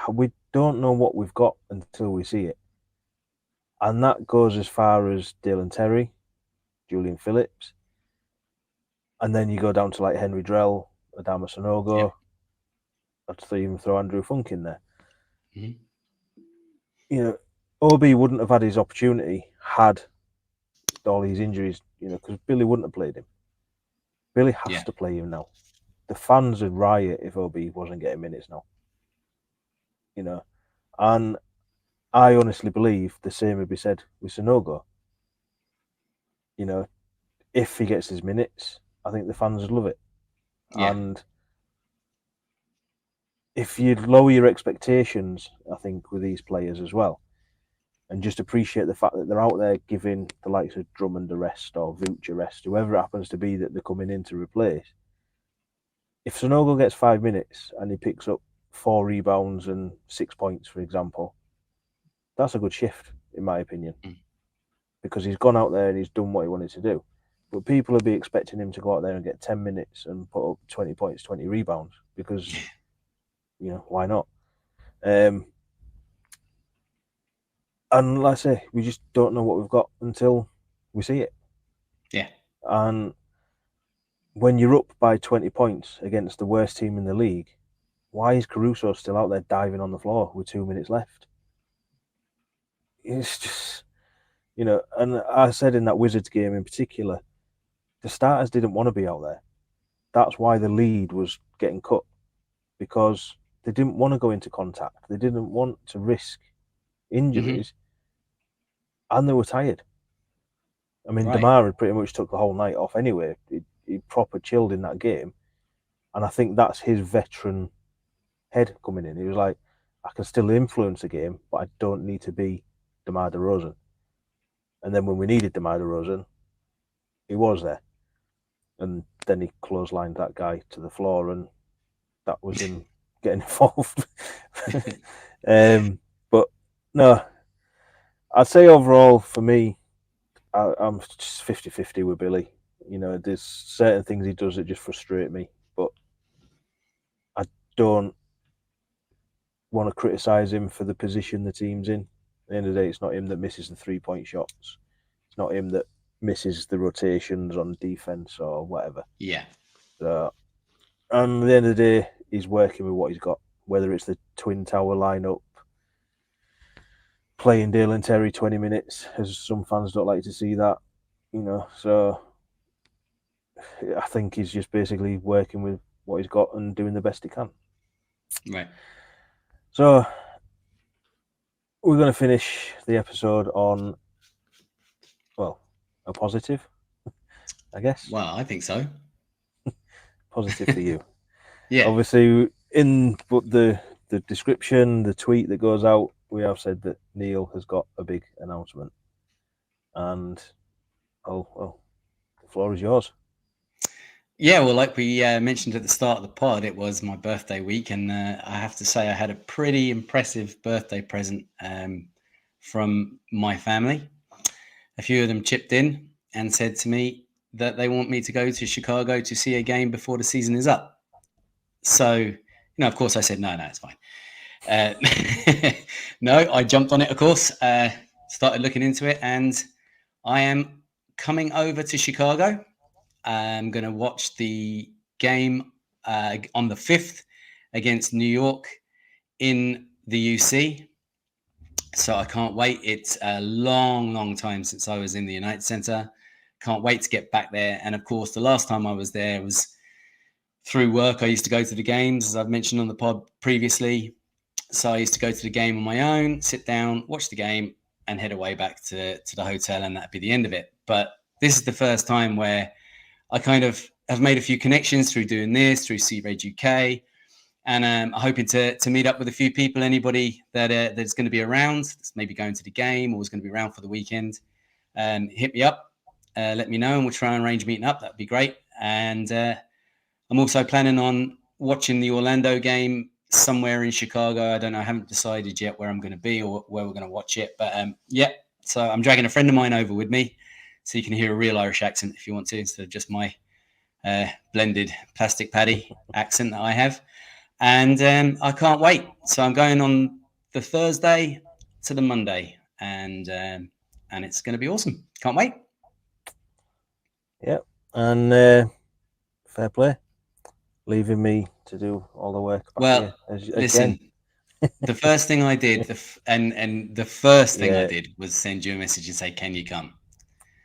We don't know what we've got until we see it. And that goes as far as Dalen Terry, Julian Phillips, and then you go down to like Henry Drell, Adama Sanogo. I'd even throw Andrew Funk in there. Mm-hmm. You know, OB wouldn't have had his opportunity had all these injuries, because Billy wouldn't have played him. Billy has to play him now. The fans would riot if OB wasn't getting minutes now. And I honestly believe the same would be said with Sanogo. If he gets his minutes, I think the fans would love it. Yeah. And if you lower your expectations, I think, with these players as well, and just appreciate the fact that they're out there giving the likes of Drummond a rest or Vooch a rest, whoever it happens to be that they're coming in to replace. If Sanogo gets 5 minutes and he picks up 4 rebounds and 6 points, for example, that's a good shift, in my opinion, because he's gone out there and he's done what he wanted to do. But people will be expecting him to go out there and get 10 minutes and put up 20 points, 20 rebounds, because, why not? And like I say, we just don't know what we've got until we see it. Yeah. And when you're up by 20 points against the worst team in the league, why is Caruso still out there diving on the floor with 2 minutes left? It's just, and I said in that Wizards game in particular, the starters didn't want to be out there. That's why the lead was getting cut, because they didn't want to go into contact. They didn't want to risk injuries, and they were tired. I mean, DeMar had pretty much took the whole night off anyway. He proper chilled in that game, and I think that's his veteran head coming in. He was like, I can still influence the game, but I don't need to be DeMar DeRozan. And then when we needed DeMar DeRozan, he was there. And then he clotheslined that guy to the floor, and that was him getting involved. But no, I'd say overall for me, I'm just 50-50 with Billy. There's certain things he does that just frustrate me, but I don't want to criticise him for the position the team's in. At the end of the day, it's not him that misses the 3-point shots. It's not him that misses the rotations on defence or whatever. Yeah. So, and at the end of the day, he's working with what he's got, whether it's the Twin Tower lineup, playing Dalen Terry 20 minutes, as some fans don't like to see that, so I think he's just basically working with what he's got and doing the best he can. Right. So we're going to finish the episode on, well, a positive, I guess. Well, I think so. Positive for you. Yeah. Obviously, in the description, the tweet that goes out, we have said that Neill has got a big announcement. And, the floor is yours. Yeah, well, like we mentioned at the start of the pod, it was my birthday week, and I have to say I had a pretty impressive birthday present from my family. A few of them chipped in and said to me that they want me to go to Chicago to see a game before the season is up. So, of course I said, no, it's fine. No, I jumped on it, of course, started looking into it, and I am coming over to Chicago. I'm going to watch the game on the 5th against New York in the UC. So I can't wait. It's a long, long time since I was in the United Center. Can't wait to get back there. And of course, the last time I was there was through work, I used to go to the games, as I've mentioned on the pod previously. So I used to go to the game on my own, sit down, watch the game, and head away back to the hotel, and that'd be the end of it. But this is the first time where I kind of have made a few connections through doing this, through C-Red UK, and I'm hoping to meet up with a few people, anybody that's going to be around, that's maybe going to the game or is going to be around for the weekend. Hit me up, let me know, and we'll try and arrange meeting up. That'd be great. And I'm also planning on watching the Orlando game somewhere in Chicago. I don't know. I haven't decided yet where I'm going to be or where we're going to watch it. But yeah, so I'm dragging a friend of mine over with me so you can hear a real Irish accent if you want to, instead of just my blended plastic paddy accent that I have. And I can't wait. So I'm going on the Thursday to the Monday, and it's going to be awesome. Can't wait. Yep. And fair play, leaving me to do all the work. Well, listen, the first thing I did, the first thing I did was send you a message and say, "Can you come?"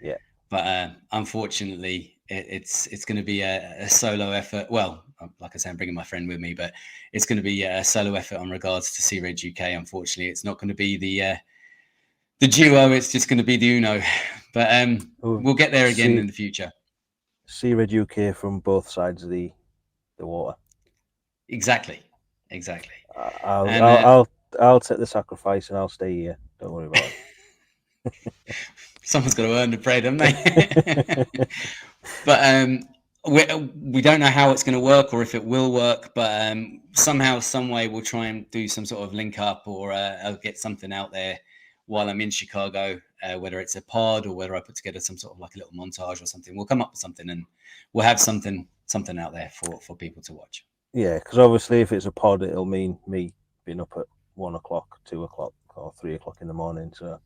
Yeah. But unfortunately, it's going to be a solo effort. Well, like I said, I'm bringing my friend with me, but it's going to be a solo effort on regards to C-Red UK. Unfortunately, it's not going to be the duo. It's just going to be the Uno. But we'll get there again in the future. C-Red UK from both sides of the water. Exactly. I'll take the sacrifice and I'll stay here. Don't worry about it. Someone's got to earn the bread, haven't they? But we don't know how it's going to work or if it will work. But somehow, some way, we'll try and do some sort of link up, or I'll get something out there while I'm in Chicago, whether it's a pod or whether I put together some sort of like a little montage or something. We'll come up with something and we'll have something out there for people to watch. Yeah, because obviously if it's a pod, it'll mean me being up at 1 o'clock, 2 o'clock, or 3 o'clock in the morning. So,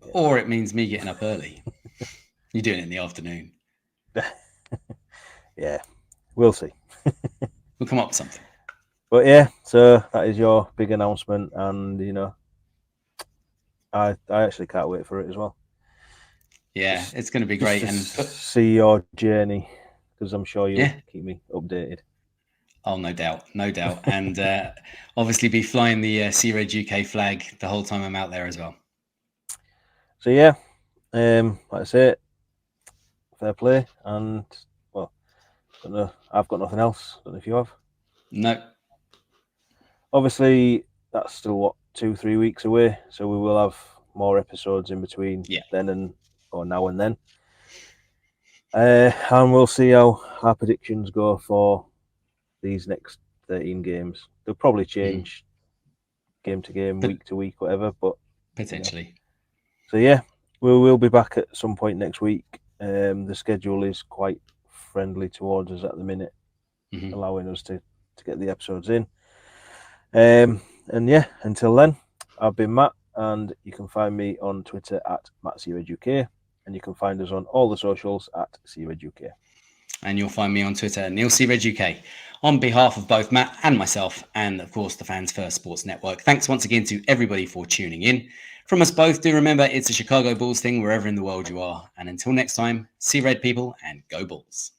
yeah. Or it means me getting up early. You're doing it in the afternoon. Yeah, we'll see. We'll come up with something. But yeah, so that is your big announcement, and you know, I actually can't wait for it as well. Yeah, it's going to be great, and see your journey, because I'm sure you'll keep me updated. Oh, no doubt, and obviously be flying the C-Red UK flag the whole time I'm out there as well. So yeah, like I say, fair play, and well, I've got nothing else. Don't know if you have. No. Obviously, that's still 2-3 weeks away, so we will have more episodes in between then or now and then. And we'll see how our predictions go for these next 13 games. They'll probably change game to game, week to week, whatever, but potentially. You know. So yeah, we will be back at some point next week. The schedule is quite friendly towards us at the minute, allowing us to get the episodes in. And yeah, until then, I've been Matt, and you can find me on Twitter at MattCRedUK, and you can find us on all the socials at CRedUK. And you'll find me on Twitter at Neill C-Red on behalf of both Matt and myself, and of course the Fans First Sports Network. Thanks once again to everybody for tuning in. From us both, do remember it's a Chicago Bulls thing wherever in the world you are. And until next time, C-Red people, and go Bulls.